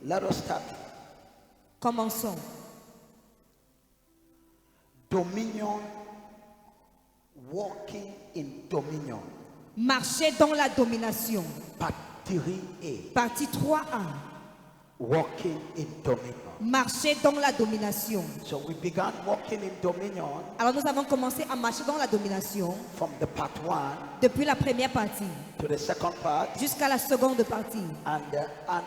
Let us start. Commençons. Dominion, walking in dominion. Marcher dans la domination. Part 3A. Partie 3A. Walking in dominion. Marcher dans la domination. So we began walking in dominion Alors nous avons commencé à marcher dans la domination from the part 1 depuis la première partie to the second part. jusqu'à la seconde partie. And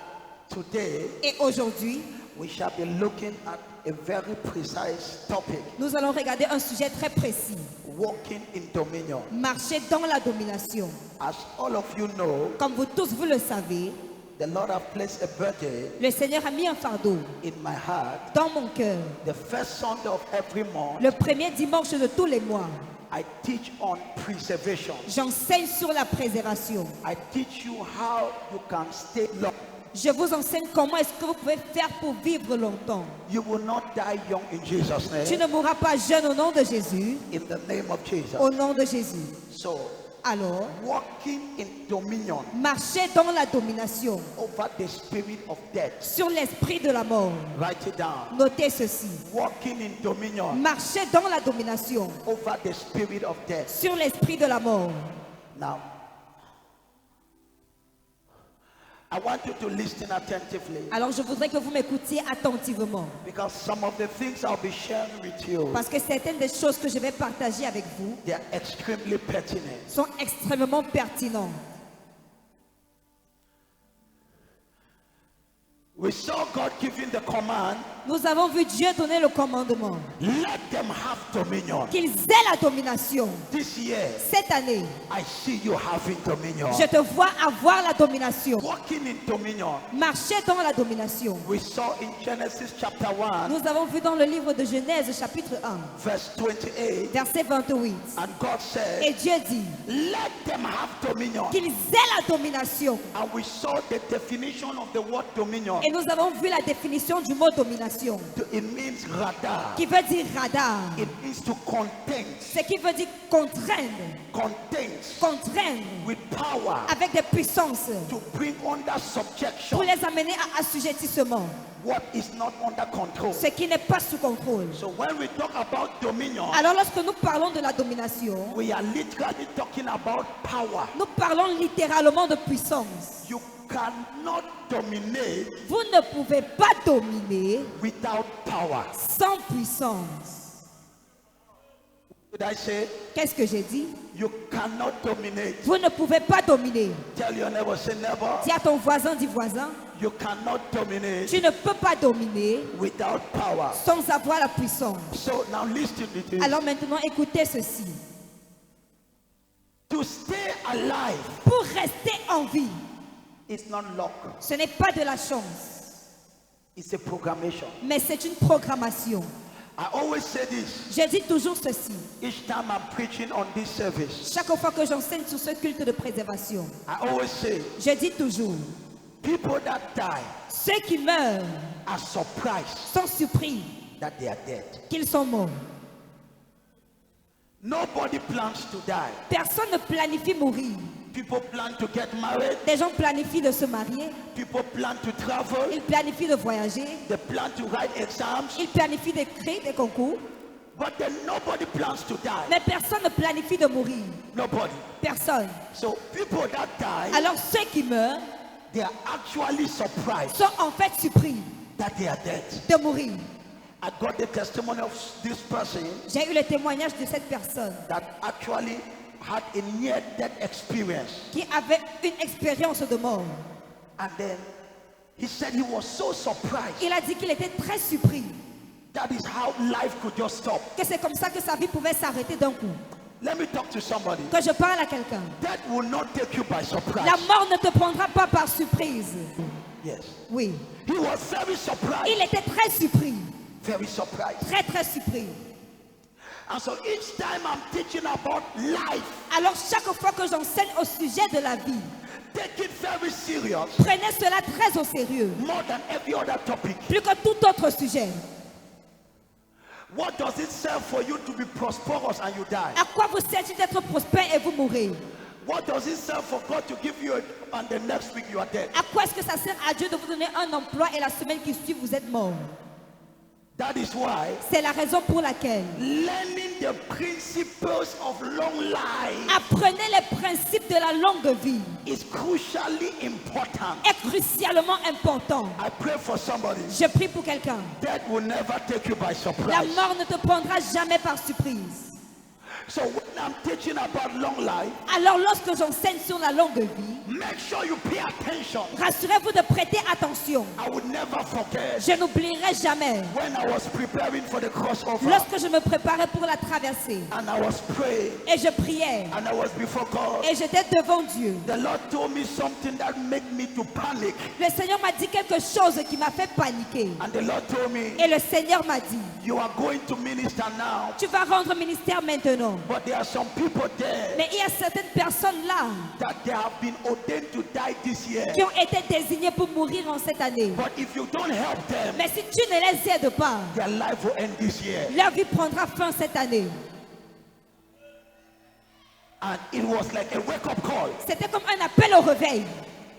today Et aujourd'hui, we shall be looking at a very precise topic. nous allons regarder un sujet très précis. Walking in dominion. Marcher dans la domination. As all of you know, Comme vous tous vous le savez, the Lord has placed a burden le Seigneur a mis un fardeau in my heart. dans mon cœur. The first Sunday of every month, Le premier dimanche de tous les mois, I teach on preservation. j'enseigne sur la préservation. I teach you how you can stay long. Je vous enseigne comment est-ce que vous pouvez faire pour vivre longtemps. You will not die young in Jesus' Tu name. ne mourras pas jeune au nom de Jésus. In the name of Jesus. Au nom de Jésus. So, Alors, walking in dominion marchez dans la domination over the spirit of death. sur l'esprit de la mort. Write it down. Notez ceci. Walking in dominion Marchez dans la domination over the spirit of death. sur l'esprit de la mort. Now, I want you to listen attentively Alors je voudrais que vous m'écoutiez attentivement. because some of the things I'll be sharing with you, Parce que certaines des choses que je vais partager avec vous they are extremely pertinent. sont extrêmement pertinentes. We saw God giving the command, Nous avons vu Dieu donner le commandement let them have dominion. qu'ils aient la domination. This year, Cette année, I see you having dominion. je te vois avoir la domination. Walking in dominion. Marcher dans la domination. We saw in Genesis chapter 1, Nous avons vu dans le livre de Genèse chapitre 1, verse 28, verset 28. and God said, Et Dieu dit let them have dominion. qu'ils aient la domination. And we saw the definition of the word dominion. Et nous avons vu la définition du mot domination, It means radar. qui veut dire radar. It means to contain, Ce qui veut dire contraindre. Contraindre with power, avec des puissances to bring under subjection pour les amener à assujettissement. what is not under control. Ce qui n'est pas sous contrôle. So when we talk about dominion, Alors lorsque nous parlons de la domination, we are literally talking about power. nous parlons littéralement de puissance. You cannot dominate Vous ne pouvez pas dominer without power. sans puissance. Did I say? Qu'est-ce que j'ai dit? You cannot dominate. Vous ne pouvez pas dominer. Tell your neighbor, say neighbor, Dis à ton voisin, dis voisin, you cannot dominate tu ne peux pas dominer without power. sans avoir la puissance. So now listen to this. Alors maintenant, écoutez ceci. To stay alive Pour rester en vie, is not luck. ce n'est pas de la chance, It's a programmation. mais c'est une programmation. I always say this Je dis toujours ceci. each time I'm preaching on this service. Chaque fois que j'enseigne sur ce culte de préservation, I always say je dis toujours, people that die ceux qui meurent are surprised sont surpris that they are dead. qu'ils sont morts. Nobody plans to die. Personne ne planifie mourir. People plan to get married. Des gens planifient de se marier, People plan to travel. ils planifient de voyager, They plan to write exams. ils planifient d'écrire des concours, But then nobody plans to die. mais personne ne planifie de mourir. Nobody. Personne. So people that die, Alors ceux qui meurent they are actually surprised sont en fait surpris that they are dead. de mourir. I got the testimony of this person J'ai eu le témoignage de cette personne that actually had a near-death experience. qui avait une expérience de mort. And then he said he was so surprised. Il a dit qu'il était très surpris, That is how life could just stop. que c'est comme ça que sa vie pouvait s'arrêter d'un coup. Let me talk to somebody. Que je parle à quelqu'un. That will not take you by surprise. La mort ne te prendra pas par surprise. Yes. Oui. He was very surprised. Il était très surpris. Very surprised. Très très surpris. And so each time I'm teaching about life, Alors chaque fois que j'enseigne au sujet de la vie, take it very serious. prenez cela très au sérieux. More than every other topic. Plus que tout autre sujet. What does it serve for you to be prosperous and you die? À quoi vous sert-il d'être prospère et vous mourrez? What does it serve for God to give you and the next week you are dead? À quoi est-ce que ça sert à Dieu de vous donner un emploi et la semaine qui suit vous êtes mort? That is why C'est la raison pour laquelle learning the principles of long life apprenez les principes de la longue vie is crucially important. est crucialement important. I pray for somebody. Je prie pour quelqu'un. Death will never take you by La surprise. mort ne te prendra jamais par surprise. So when I'm teaching about long life, Alors lorsque j'enseigne sur la longue vie, make sure you pay attention. rassurez-vous de prêter attention. I would never forget Je n'oublierai jamais when I was preparing for the crossover lorsque je me préparais pour la traversée and I was praying et je priais and I was before God. et j'étais devant Dieu. The Lord told me something that made me to panic. Le Seigneur m'a dit quelque chose qui m'a fait paniquer. And the Lord told me, Et le Seigneur m'a dit, you are going to minister now, tu vas rendre ministère maintenant. but there are some people there Mais il y a certaines personnes là that they have been ordained to die this year. qui ont été désignées pour mourir en cette année. But if you don't help them, Mais si tu ne les aides pas, their life will end this year. leur vie prendra fin cette année. And it was like a wake-up call. C'était comme un appel au réveil.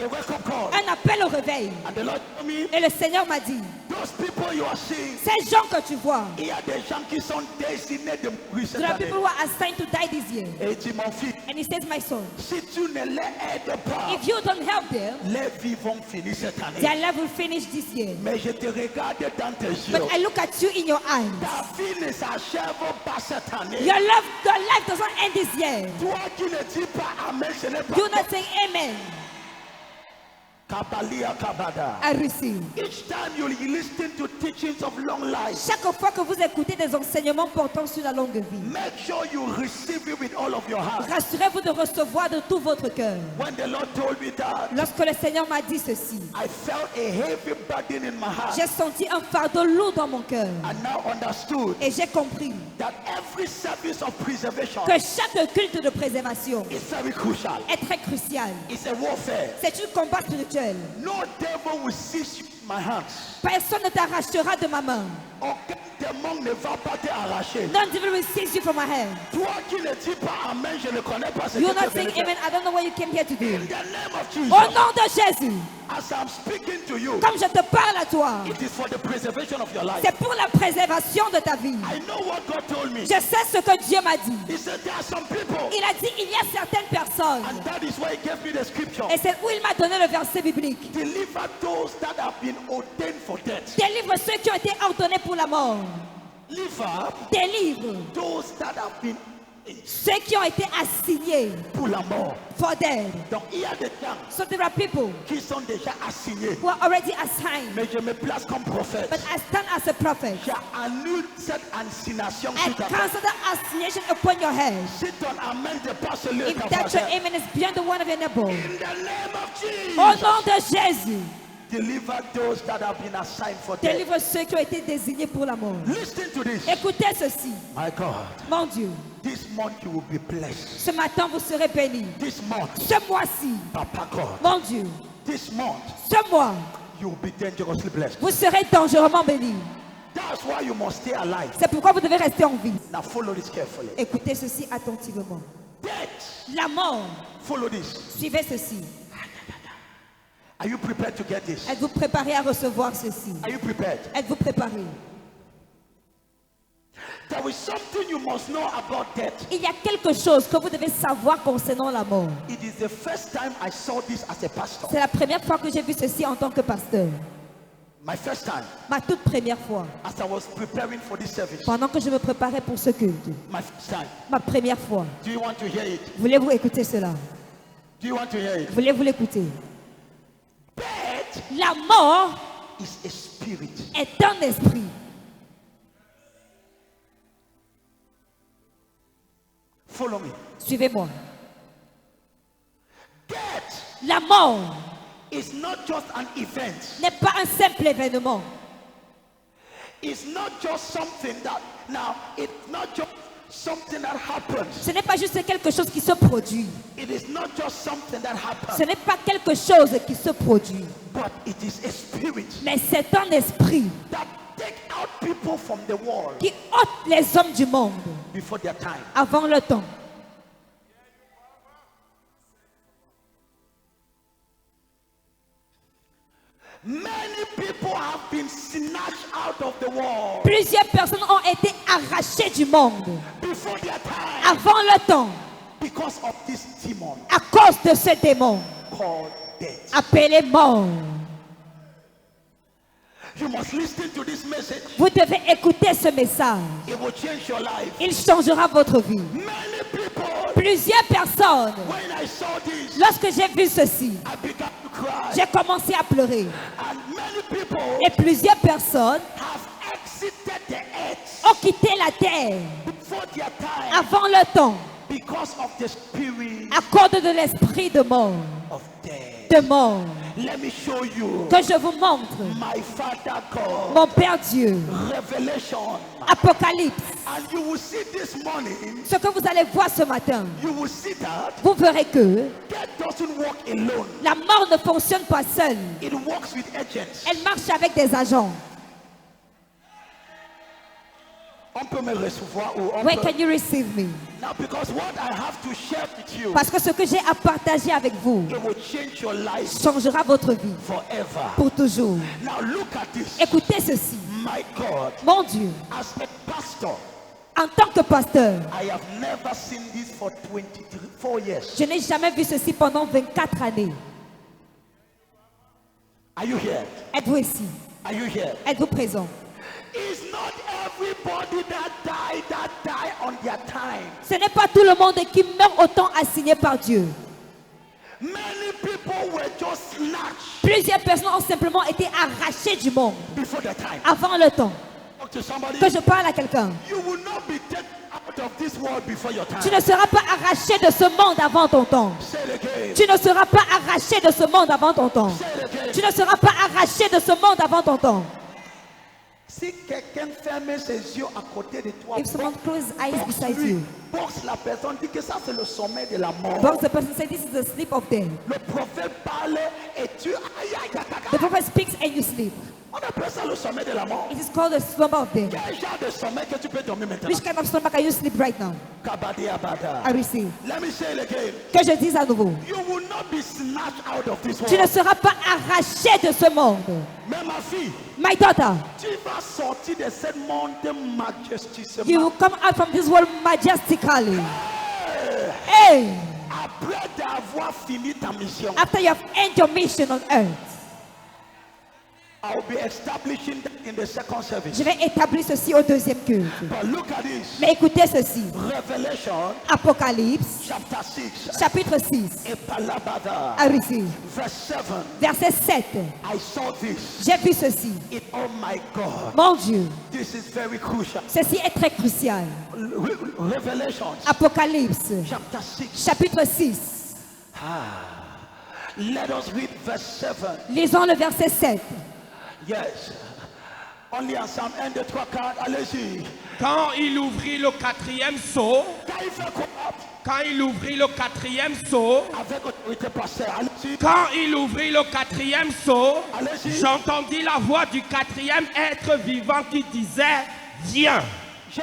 A wake-up call. Un appel au réveil. And the Lord told me, Et le Seigneur m'a dit, those people you are seeing, ces gens que tu vois, il y a des gens qui sont destinés de mourir cette there are année. people who are assigned to die this year. Et tu mon fils, And he says, my son, si tu ne les aides pas, if you don't help them, les vies vont finir cette année. their life will finish this year. Mais je te regarde dans tes yeux. But I look at you in your eyes. Ta vie ne s'achève pas cette année. Your life doesn't end this year. Toi qui ne dis pas Amen, ce n'est pas Do not say amen. Kabalia Kabada. I receive. Each time you listen to teachings of long life, Chaque fois que vous écoutez des enseignements portant sur la longue vie, make sure you receive it with all of your heart. rassurez-vous de recevoir de tout votre cœur. When the Lord told me that, Lorsque le Seigneur m'a dit ceci, I felt a heavy burden in my heart. j'ai senti un fardeau lourd dans mon cœur. I now understood Et j'ai compris that every service of preservation que chaque culte de préservation is very crucial. est très crucial. It's a warfare. C'est un combat spirituel. No devil will seize my hands. Personne ne t'arrachera de ma main. Aucun démon ne va pas t'arracher. None devil will seize you from my hand. Toi qui ne dis pas Amen, je ne connais pas ce You're que not tu saying viens de faire. amen. I don't know what you came here to do. In the name of Jesus, Au nom de Jésus, as I'm speaking to you, comme je te parle à toi, it is for the preservation of your life. c'est pour la préservation de ta vie. I know what God told me. Je sais ce que Dieu m'a dit. He said there are some people, Il a dit, il y a certaines personnes, and that is why He gave me the scripture. et c'est où il m'a donné le verset biblique. Deliver those that have been ordained for death. Délivre ceux qui ont été ordonnés pour la mort. Deliver Délivre those that have been ceux qui ont été assignés pour la mort. for death. Donc il y a des gens So there are people qui sont déjà assignés. who are already assigned. Mais je me place comme prophète. But I stand as a prophet. J'annule cette assignation I sur ta tête. cancel the assignation upon your head. Si ton amen dépasse le If ta that your voisin, amen is beyond the one of your neighbor. in the name of Au Jesus, nom de Jésus, deliver those that have been assigned for death. délivre ceux qui ont été désignés pour la mort. Listen to this. Écoutez ceci, My God, mon Dieu. this month you will be blessed. Ce matin, vous serez bénis. This month, Ce mois-ci, Papa God, mon Dieu, this month ce mois, you will be dangerously blessed. vous serez dangereusement bénis. That's why you must stay alive. C'est pourquoi vous devez rester en vie. Now follow this carefully. Écoutez ceci attentivement. Death. La mort, Follow this. suivez ceci. Are you prepared to get this? Êtes-vous préparé à recevoir ceci? Are you prepared? Êtes-vous préparé? There is something you must know about death. Il y a quelque chose que vous devez savoir concernant la mort. It is the first time I saw this as a pastor. C'est la première fois que j'ai vu ceci en tant que pasteur. My first time, Ma toute première fois. as I was preparing for this service. Pendant que je me préparais pour ce culte. My first time. Ma première fois. Do you want to hear it? Voulez-vous écouter cela? Do you want to hear it? Voulez-vous l'écouter? Death La mort is a spirit. est un esprit. Follow me. Suivez-moi. Death La mort is not just an event. n'est pas un simple événement. It's not just something that, now, it's not just something that happens. Ce n'est pas juste quelque chose qui se produit. It is not just something that Ce happens, n'est pas quelque chose qui se produit. but it is a spirit Mais c'est un esprit that take out people from the world qui ôte les hommes du monde before their time. avant le temps. Many people have been snatched out of the world Plusieurs personnes ont été arrachées du monde before their time avant le temps because of this demon à cause de ce démon called death. appelé mort. You must listen to this message. Vous devez écouter ce message. It will change your life. Il changera votre vie. Many people, Plusieurs personnes, when I saw this, lorsque j'ai vu ceci, I began to cry. j'ai commencé à pleurer. And many people Et plusieurs personnes have exited the earth ont quitté la terre before their time avant le temps because of the spirit à cause de l'esprit de mort. of death. De mort. Let me show you Que je vous montre my Father God. mon Père Dieu. Revelation. Apocalypse. And you will see this morning, Ce que vous allez voir ce matin, you will see that vous verrez que death doesn't work alone. la mort ne fonctionne pas seule. It works with agents. Elle marche avec des agents. On peut me recevoir ou on Where peut... can you receive me? Now, because what I have to share with you, Parce que ce que j'ai à partager avec vous it will change your life changera votre vie forever. pour toujours. Now look at this. Écoutez ceci. My God, Mon Dieu, as a pastor, en tant que pasteur, I have never seen this for 4 years. je n'ai jamais vu ceci pendant 24 années. Are you here? Êtes-vous ici? Are you here? Êtes-vous présent? It's not everybody that die on their time. Ce n'est pas tout le monde qui meurt au temps assigné par Dieu. Many people were just snatched Plusieurs personnes ont simplement été arrachées du monde before their time. avant le temps. Talk to somebody. Que je parle à quelqu'un. You will not be taken out of this world before your time. Tu ne seras pas arraché de ce monde avant ton temps. Say it again. Tu ne seras pas arraché de ce monde avant ton temps. Say it again. Tu ne seras pas arraché de ce monde avant ton temps. Si quelqu'un ferme ses yeux à côté de toi, If someone closes eyes beside boxe-lui, you, boxe la personne, dit que ça c'est le sommet de la mort. box the person, say this is the sleep of death. Le prophète parle et tu... Aïe, aïe, aïe, aïe. The prophet speaks and you sleep. On appelle ça le sommet de la mort. It is called the slumber of death. Quel genre de sommet que tu peux dormir maintenant? Which kind of slumber can you sleep right now? Kabadi abada. I receive. Let me say it again. Que je dise à nouveau. You will not be snatched out of this Tu ne world. seras pas arraché de ce monde. Mais ma fille, My daughter, tu vas sortir de cette monde you majestueusement. will come out from this world majestically. Hey, Après d'avoir fini ta mission, after you have ended your mission on earth, I will be establishing that in the second service. je vais établir ceci au deuxième culte. But look at this. Mais écoutez ceci. Revelation Apocalypse, chapter 6. chapitre 6. Epalabada. I receive. Verse 7. Verset 7. I saw this. J'ai vu ceci. Oh my God. Mon Dieu, This is very crucial. ceci est très crucial. Revelation Apocalypse, chapter 6. chapitre 6. Let us read verse 7. Lisons le verset 7. Yes. Only ensemble. 1, 2, 3, 4. Allez-y. Quand il ouvrit le quatrième sceau, Quand il fait quoi? quand il ouvrit le quatrième sceau, Avec autorité pasteur. Allez-y. quand il ouvrit le quatrième sceau, Allez-y. j'entendis la voix du quatrième être vivant qui disait, viens, J'ai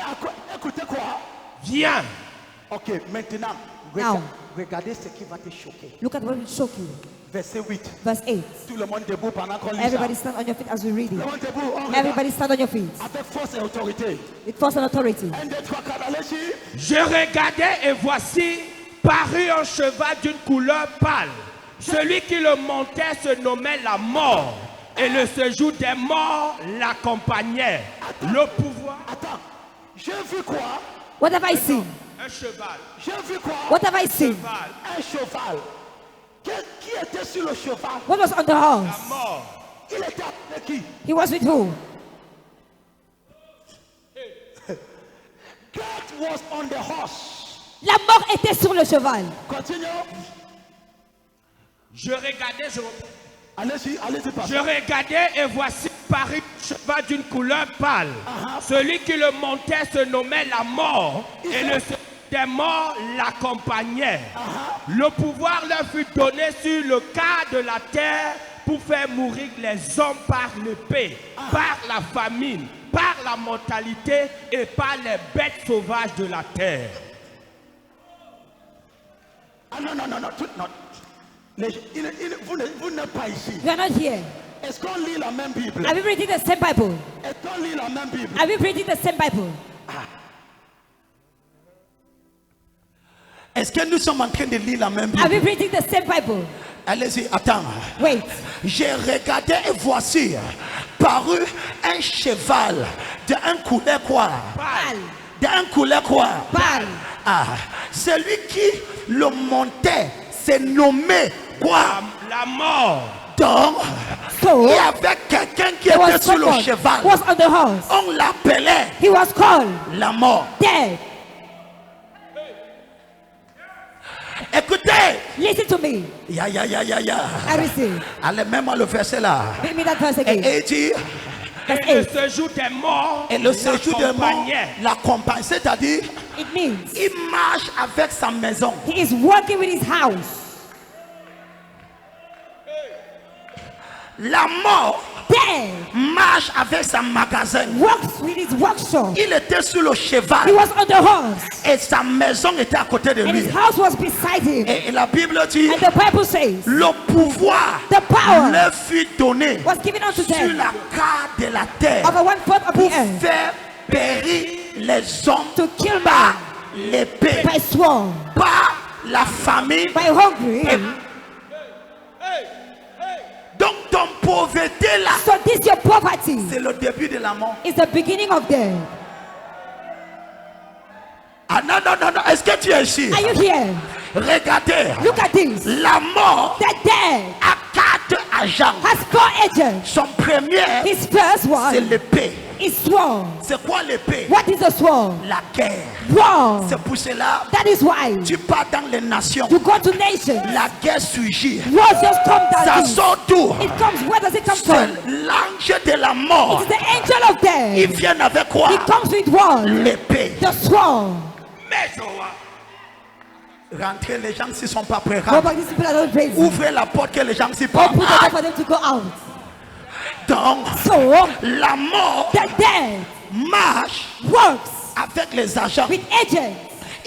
écouté quoi? viens. Ok, maintenant, Now. regardez ce qui va te choquer. Look at what will shock you. Verset 8. Verse 8. Tout le monde debout pendant qu'on lit ça. Everybody stand on your feet as we read Tout le it. monde debout. On regarde. Everybody stand on your feet. Avec force et autorité. It falls on authority. 1, 2, 3, 4. Allez-y. Je regardais et voici, parut un cheval d'une couleur pâle. Celui qui le montait se nommait la mort. Et le séjour des morts l'accompagnait. Le pouvoir, Attends. J'ai vu quoi? What have I seen? un cheval, J'ai vu quoi? What have I seen? cheval, Un cheval. Qui était sur le cheval? What was on the la horse? mort. Il était avec qui? He was with who? God was on the horse. La mort était sur le cheval. Continue. Je regardais, Allez-y, allez-y, je pasteur. regardais et voici parut un cheval d'une couleur pâle. Celui qui le montait se nommait la mort et le séjour des morts l'accompagnait. Le pouvoir leur fut donné sur le quart de la terre pour faire mourir les hommes par l'épée, par la famine, par la mortalité et par les bêtes sauvages de la terre. Ah non, non, non, non. Non. Vous n'êtes pas ici. You are not here. Est-ce qu'on lit la même Bible? Are we reading the same Bible? Est-ce qu'on lit la même Bible? Are we reading the same Bible? Est-ce que nous sommes en train de lire la même Are we Bible? reading the same Bible? Allez-y, attends. Wait. J'ai regardé et voici parut un cheval d'un couleur quoi? Baal. D'un couleur quoi? Baal. Ah, celui qui le montait s'est nommé quoi? La mort. Donc, So, il y avait quelqu'un qui there was était sur le someone cheval. who was on the horse. On l'appelait He was called la mort. dead. Écoutez, Listen to me. ya. I receive. Allez, mets-moi le verset là. Read me that verse again. Et il dit, Verse Et le 8. séjour des morts et le séjour de mort l'accompagnait. l'accompagne. C'est-à-dire, It means il marche avec sa maison. he is working with his house. La mort Dead. marche avec sa magasin. Works with his workshop. Il était sur le He cheval was on the horse. et sa maison était à côté de And lui. his house was beside him. Et la Bible dit, And the Bible says, le pouvoir the power leur fut donné was given unto sur them la carte de la terre over 1/4 of pour the earth faire périr les hommes to kill par man l'épée, by sword, par la famine. by hungry. Donc ton pauvreté là, So this your poverty c'est le début de la mort. is the beginning of death. Ah non. Est-ce que tu es ici? Are you here? Regardez, Look at this. la mort The dead a 4 agents. has 4 agents. Son premier, His first c'est one l'épée. is sword. C'est quoi l'épée? What is a sword? La guerre. War. C'est pour cela That is why tu pars dans les nations. you go to nations. La guerre surgit. Wars just come Ça down. sort d'où? It comes. Where does it come C'est from? l'ange de la It mort. is the angel of Il death. vient avec quoi? He comes with what? L'épée. The sword. Rentrez, les gens s'y sont pas prêts. What about these people that don't praise him? Ouvrez la porte que les gens s'y Open partent. the door for them to go out. Donc, So la mort the dead marche works avec les agents. with agents.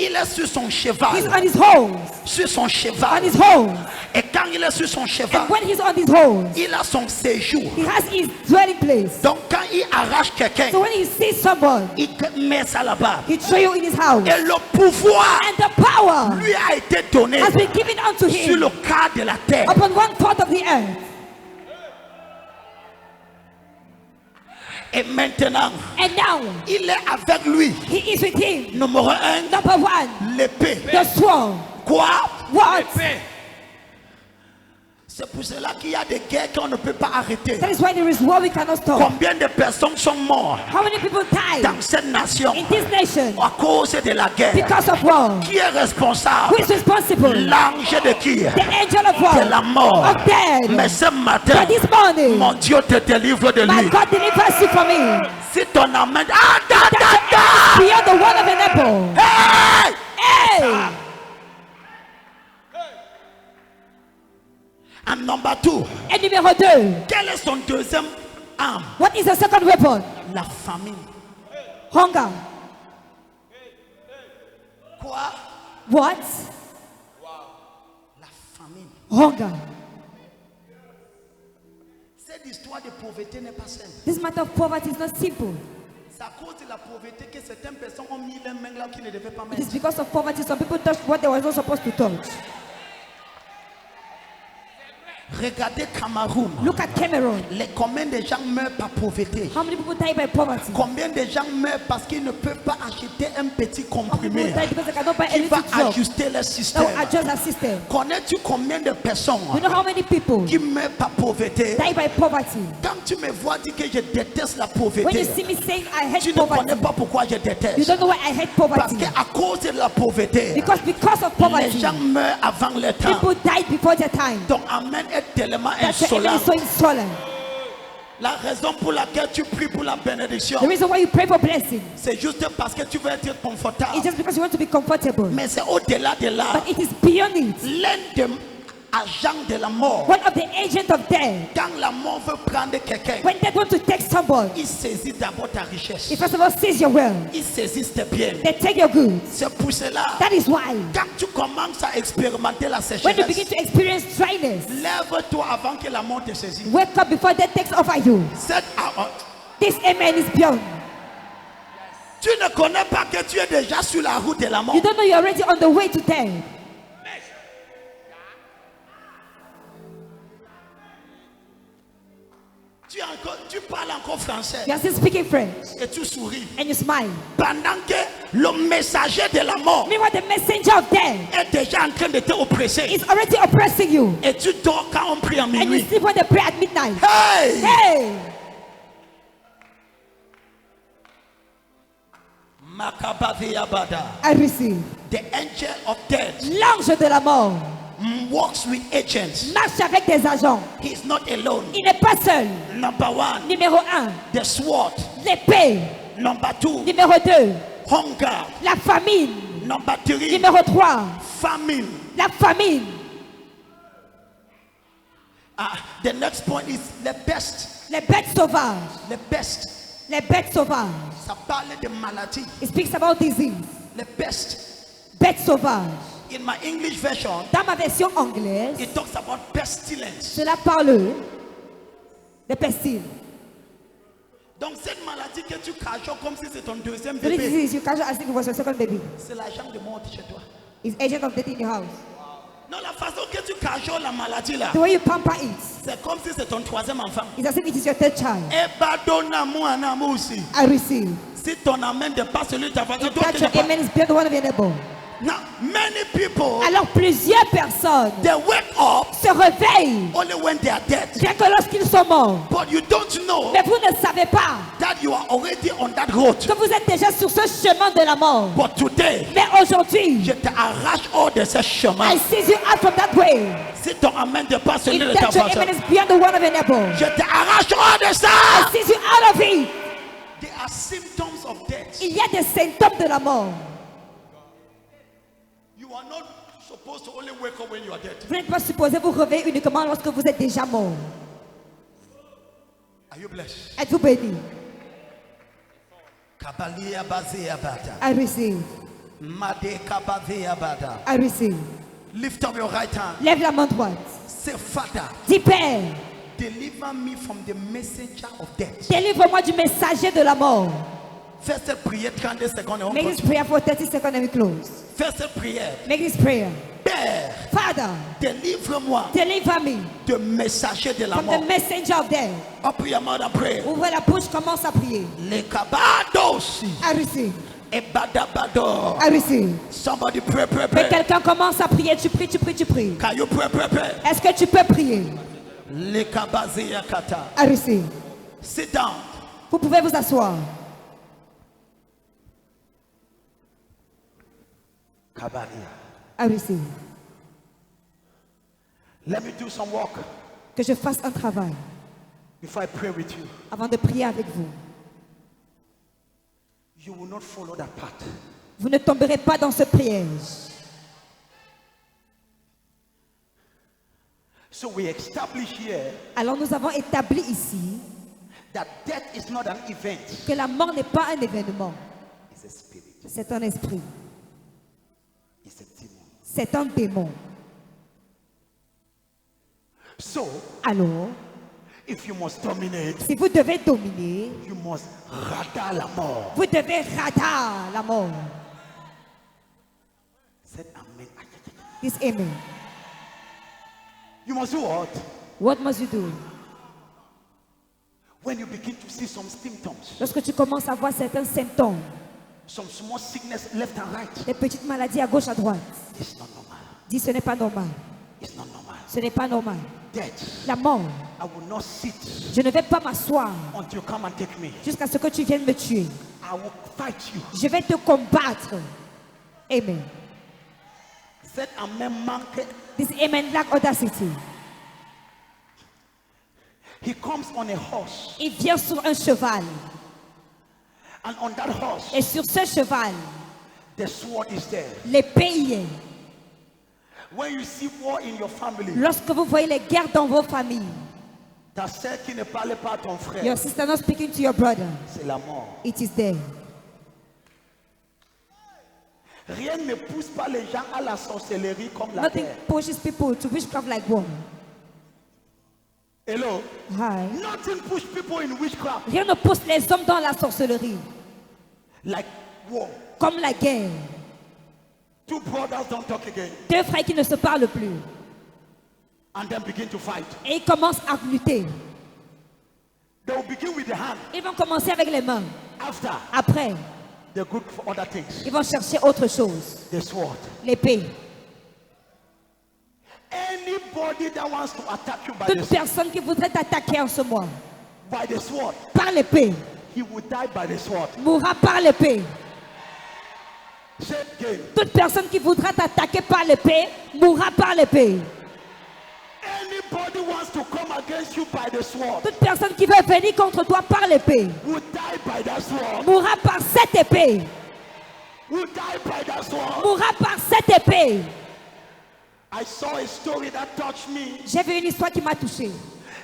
Il est sur son He's cheval. on his horse. Sur son On cheval. his horse. Et quand il est sur son cheval, And when he's on his horse, il a son séjour. he has his dwelling place. Donc quand il arrache quelqu'un, So when he sees someone, il met ça là-bas. he throw you in his house. Et le pouvoir And the power lui a été donné has been given unto sur him le quart de la terre. upon 1/4 of the earth. Et maintenant, And now il est avec lui. he is with him. Numéro 1, Number 1, l'épée. the sword. Quoi? What? C'est pour cela qu'il y a des guerres qu'on ne peut pas arrêter. That is why there is war we cannot stop. Combien de personnes sont mortes How many people died dans cette nation in this nation à cause de la guerre? because of war? Qui est responsable? Who is responsible? L'ange de qui? The angel of war. De la mort. Of death. Mais ce matin, But this morning, mon Dieu te délivre de my lui. God delivers you from me. Si ton amen, Beyond the word of an apple. Hey! Hey! And number 2, Et numéro 2, quelle est son deuxième arme? what is the second weapon? La famine. Hunger. Quoi? What? La famine. Hunger. Cette histoire de pauvreté n'est pas simple. This matter of poverty is not simple. C'est à cause de la pauvreté que certaines personnes ont mis les mains là qu'ils ne devaient pas It is mettre. because of poverty some people touch what they were not supposed to touch. Regardez Cameroun. Look at Cameroon. Combien de gens meurent par pauvreté? How many people die by poverty? Combien de gens meurent parce qu'ils ne peuvent pas acheter un petit How many comprimé people die because they cannot buy qui va anything drug ajuster leur that système? will adjust their system? Connais-tu combien de personnes You know how many people qui meurent par pauvreté? die by poverty? Quand tu me vois dire que je déteste la When you pauvreté, see me saying I tu hate ne connais poverty, pas pourquoi je you déteste. don't know why I hate Parce poverty. qu'à cause de la pauvreté, Because of les poverty, gens meurent avant leur temps. people died before their time. Ton amen est tellement That's the enemy insolent. is so insolent. La raison pour laquelle tu pries pour la bénédiction, The reason why you pray for blessing c'est juste parce que tu veux être confortable. is just because you want to be comfortable. Mais c'est au-delà de là. But it is beyond it. L'un des agents de la mort, one of the agents of death, quand la mort veut prendre quelqu'un, when they want to take someone, il saisit d'abord ta richesse. they first of all seize your wealth. Il saisit tes biens. They take your goods. C'est pour cela, That is why, quand tu commences à expérimenter la when you begin sécheresse, to experience dryness, lève-toi avant que la mort te saisisse. wake up before death takes over you. This amen is beyond. Tu ne connais pas que tu es déjà sur la route de la mort. You don't know you're already on the way to death. Tu parles encore français You are still speaking French et tu souris. and you smile. Pendant que le messager de la mort Meanwhile, the messenger of death est déjà en train de te oppresser. is already oppressing you. Et tu dors quand on prie en And you minuit. sleep when they pray at midnight. Hey! Hey! Makabaviyabada. I receive. The angel of death L'ange de la mort works with agents. marche avec des agents. He is not alone. Il n'est pas seul. Number one, Numéro 1, the sword. l'épée. Number two, Numéro 2, hunger. la famine. Number three, Numéro 3, famine. la famine. The next point is the best. Les bêtes sauvages. The best. Les bêtes sauvages. Ça parle de maladie. It speaks about disease. The best. Bêtes sauvages. In my English version, Dans ma version anglaise, it talks about pestilence. cela parle de pestile. Donc cette maladie que tu cajoles comme si c'est ton deuxième So this bébé, disease, you casual as if it was your second baby. c'est l'agent de mort chez toi. It's agent of death in your house. Non, la façon que tu cajoles la maladie là, The way you pamper it, c'est comme si c'est ton troisième enfant. it's as if it is your third child. Et pardonne-moi un amour aussi. I receive. Si ton amen n'est pas celui de ta voisine, toi That tu your n'es pas. amen is beyond the one of your neighbor. Now, many people, Alors plusieurs personnes they wake up se réveillent only when they are dead. rien que lorsqu'ils sont morts. But you don't know Mais vous ne savez pas that you are already on that road. que vous êtes déjà sur ce chemin de la mort. But today, Mais aujourd'hui, je t'arrache hors de ce chemin. I seize you out from that way. Si ton amen n'est pas celui de If ta that your voisine, amen is beyond the one of your neighbor, je t'arrache hors de I ça. seize you out of it. There are symptoms of death. Il y a des symptômes de la mort. You are not supposed to only wake up when you are dead. Vous n'êtes pas supposé vous réveiller uniquement lorsque vous êtes déjà mort. Are you blessed? Êtes-vous béni? Kabalia bazia bada. I receive. Made kabavia bada. I receive. Lift up your right hand. Lève la main droite. Say, Father, Dis Père, deliver me from the messenger of death. délivre-moi du messager de la mort. Fais cette prière 32 secondes et on Make this continue. prayer for 30 seconds and we close. Fais cette prière. Make this prayer. Père, Father, délivre-moi deliver me de messager de la from mort. the messenger of death. Oh, prière, mother, pray. Ouvrez la bouche, commence à prier. Les kabados I receive. et badabado. I receive. Somebody pray, pray, Que pray. quelqu'un commence à prier, tu pries, tu pries, tu pries. Can you pray, pray, pray? Est-ce que tu peux prier? Les kabazia kata. I receive. Sit down. Vous pouvez vous asseoir. Kabalia. I receive. Let me do some work Que je fasse un travail before I pray with you. avant de prier avec vous. You will not follow that path. Vous ne tomberez pas dans ce piège. So we establish here Alors nous avons établi ici that death is not an event. que la mort n'est pas un événement. It's a spirit. C'est un esprit. It's a demon. C'est un démon. So Alors, if you must dominate, si vous devez dominer, you must radar la mort. vous devez radar la mort. Said amen. This amen. You must do what? What must you do? When you begin to see some symptoms, Lorsque tu commences à voir certains symptômes, some small sickness left and right, des petites maladies à gauche, à droite, it's not normal. dis ce n'est pas normal. It's not normal. Ce n'est pas normal. Death, La mort, I will not sit je ne vais pas m'asseoir until you come and take me. jusqu'à ce que tu viennes me tuer. I will fight you. Je vais te combattre. Amen. Said amen, manke. This amen lack audacity. He comes on a horse, Il vient sur un cheval. and on that horse, Et sur ce cheval, the sword is there. l'épée y est. When you see war in your family, Lorsque vous voyez les guerres dans vos familles, ta sœur qui ne parlait pas à ton frère, your sister not speaking to your brother, c'est la mort. it is there. Rien ne pousse pas les gens à la sorcellerie comme la Nothing guerre. pushes people to witchcraft like war. Hello? Hi. Nothing push people in witchcraft Rien ne pousse les hommes dans la sorcellerie, like war. comme la guerre. Two brothers don't talk again Deux frères qui ne se parlent plus. and then begin to fight. Et ils commencent à lutter. They will begin with the hand. Ils vont commencer avec les mains. After, Après, they're good for other things. ils vont chercher autre chose. The sword. L'épée. Anybody that wants to attack you by the Toute sword, personne qui voudrait t'attaquer en ce mois, par l'épée, he will die by the sword. mourra par l'épée. Say it again. Toute personne qui voudra t'attaquer par l'épée, mourra par l'épée. Anybody wants to come against you by the sword Toute personne qui veut venir contre toi par l'épée, will die by that sword. mourra par cette épée. Will die by that sword. Mourra par cette épée. I saw a story that touched me. J'ai vu une histoire qui m'a touché.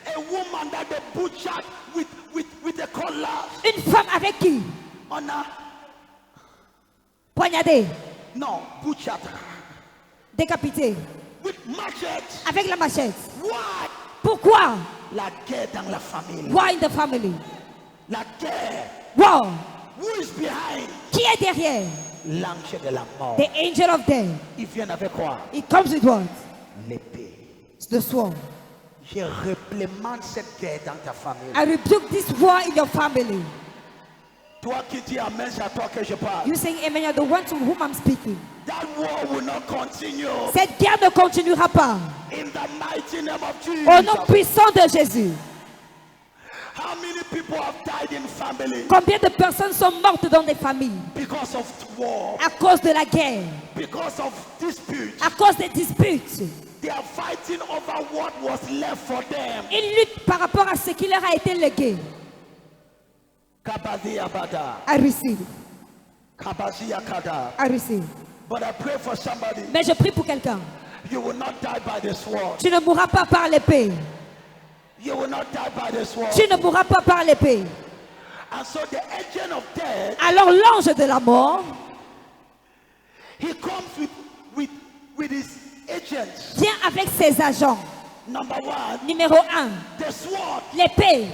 A woman that they butchered with a cutlass Une femme avec qui? on her. Poignardée, No, butchered décapitée, with machete. avec la machette. Why? Pourquoi? La guerre dans la famille. War in the family. La guerre. War. Who is behind? Qui est derrière? L'ange de la mort. The angel of death. Il vient avec quoi? It comes with what? L'épée. It's the sword. Je réprimande cette guerre dans ta famille. I rebuke this war in your family. Toi qui dis amen, c'est à toi que je parle. You saying amen, you're the one to whom I'm speaking. That war will not continue. Cette guerre ne continuera pas. In the mighty name of Jesus. Au nom puissant de Jésus. How many people have died in family Combien de personnes sont mortes dans des familles because of war, à cause de la guerre, because of dispute? à cause des disputes? They are fighting over what was left for them. Ils luttent par rapport à ce qui leur a été légué. Kabadi abada, I receive. kabasi akada. I receive. But I pray for somebody. Mais je prie pour quelqu'un. You will not die by the sword. Tu ne mourras pas par l'épée. You will not die by the sword. Tu ne mourras pas par l'épée. And so the agent of death, Alors l'ange de la mort he comes with his agents. vient avec ses agents. Number one, Numéro 1, the sword. l'épée.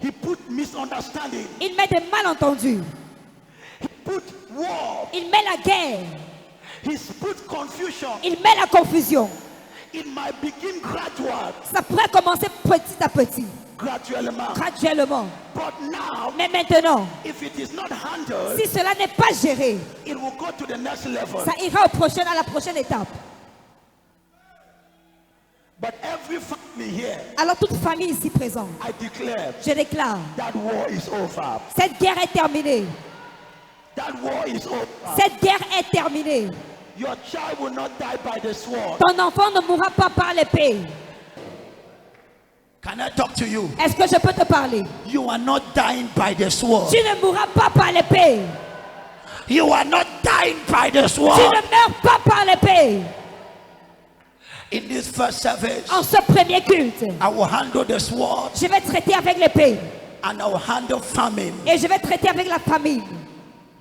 He put misunderstanding. Il met des malentendus. He put war. Il met la guerre. He put confusion. Il met la confusion. It might begin gradual, Ça pourrait commencer petit à petit, graduellement. graduellement. But now, Mais maintenant, if it is not handled, si cela n'est pas géré, it will go to the next level. ça ira à la prochaine étape. But every family here, Alors toute famille ici présente, I declare je déclare, that war is over. cette guerre est terminée. That war is over. Cette guerre est terminée. Your child will not die by the sword. Ton enfant ne mourra pas par l'épée. Can I talk to you? Est-ce que je peux te parler? You are not dying by the sword. Tu ne mourras pas par l'épée. You are not dying by the Tu sword. ne meurs pas par l'épée. In this first service, En ce premier culte, I will handle the sword je vais traiter avec l'épée. and I will handle famine. Et je vais traiter avec la famille.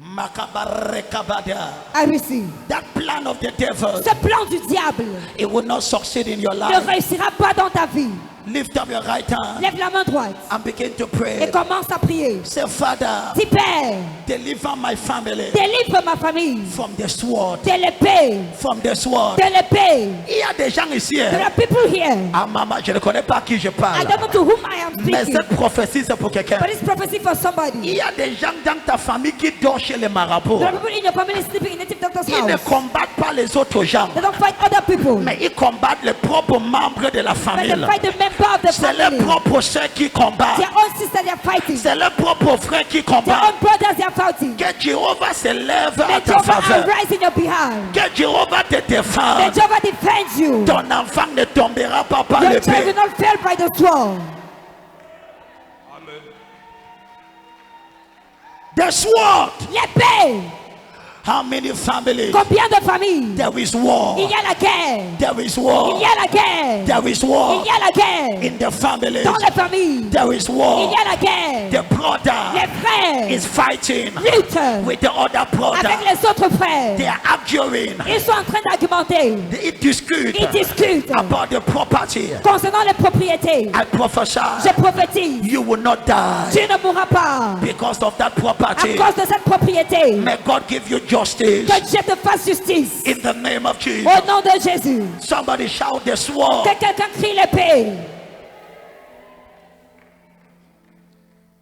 Makabarekabada. I receive. That plan of the devil, Ce plan du diable it will not succeed in your ne life. réussira pas dans ta vie. Lift up your right hand Lève la main droite and begin to et pray. commence à prier. Say, Father, Dis Père, deliver my family délivre ma famille from the sword. de l'épée, From the sword. de l'épée. Il y a des gens ici. There are people here. Ah maman, je ne connais pas à qui je I parle. don't know to whom I am Mais speaking, cette prophétie, c'est pour quelqu'un. but it's prophecy for Il somebody. y a des gens dans ta famille qui dorment chez les marabouts. There are people in your family sleeping in native doctor's Ils ne house. combattent pas les autres gens, They don't fight other people, mais ils combattent les propres membres de la but famille. they fight the member of the C'est leurs family. propres sœurs qui combattent. Their own sister they are fighting. C'est leurs propres frères qui Their combattent. own brothers they are fighting. Que Jéhovah se lève à May ta Jehovah faveur. arise in your behalf. Que Jéhovah te May défende. Jehovah defend you. Ton enfant ne tombera pas par Your child will l'épée. not fail by the sword. Amen. The sword L'épée How many families? Combien de familles? There is war. Il y a la guerre. There is war. Il y a la guerre. There is war. Il y a la guerre. In the families. Dans les familles. There is Il war. y a la guerre. The brother Les frères is fighting luttent with the other brother. avec les autres frères. They are arguing. Ils sont en train d'argumenter. They discute Ils discutent about the property. concernant les propriétés. I prophesy Je prophétise. you will not die Tu ne mourras pas because of that à property. cause de cette propriété. May God give you justice Que Dieu te fasse justice. in the name of Jesus. Au nom de Jésus. Somebody shout the sword. Que quelqu'un crie l'épée.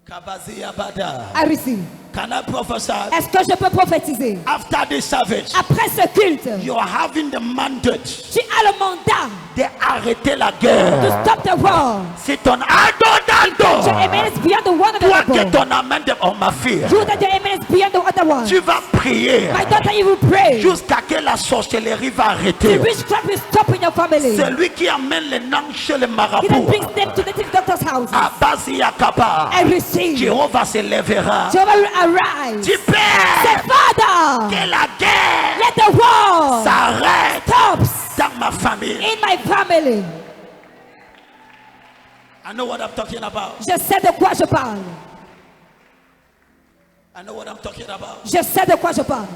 Kabazia Bada. Arisi. Can I prophesy? Est-ce que je peux prophétiser? After this service, Après ce culte, you are having the mandate tu as le mandat d'arrêter la to guerre. stop the war. C'est ton Je adonado. emanates beyond the one of the Toi que people. ton amène de ma fille. You that you emanates beyond the other one. Tu vas prier My daughter, you will pray. jusqu'à que la sorcellerie va The arrêter. witchcraft will stop in your family. C'est lui qui amène les noms chez les He that marabouts. brings them to native doctor's house. Abazia Kaba. I receive. Jéhovah se lèvera. Jehovah will arise. Tu Say, pères Father, que la guerre let the war s'arrête stops dans ma famille. in my family. I know what I'm talking about. Je sais de quoi je parle. I know what I'm talking about. Je sais de quoi je parle.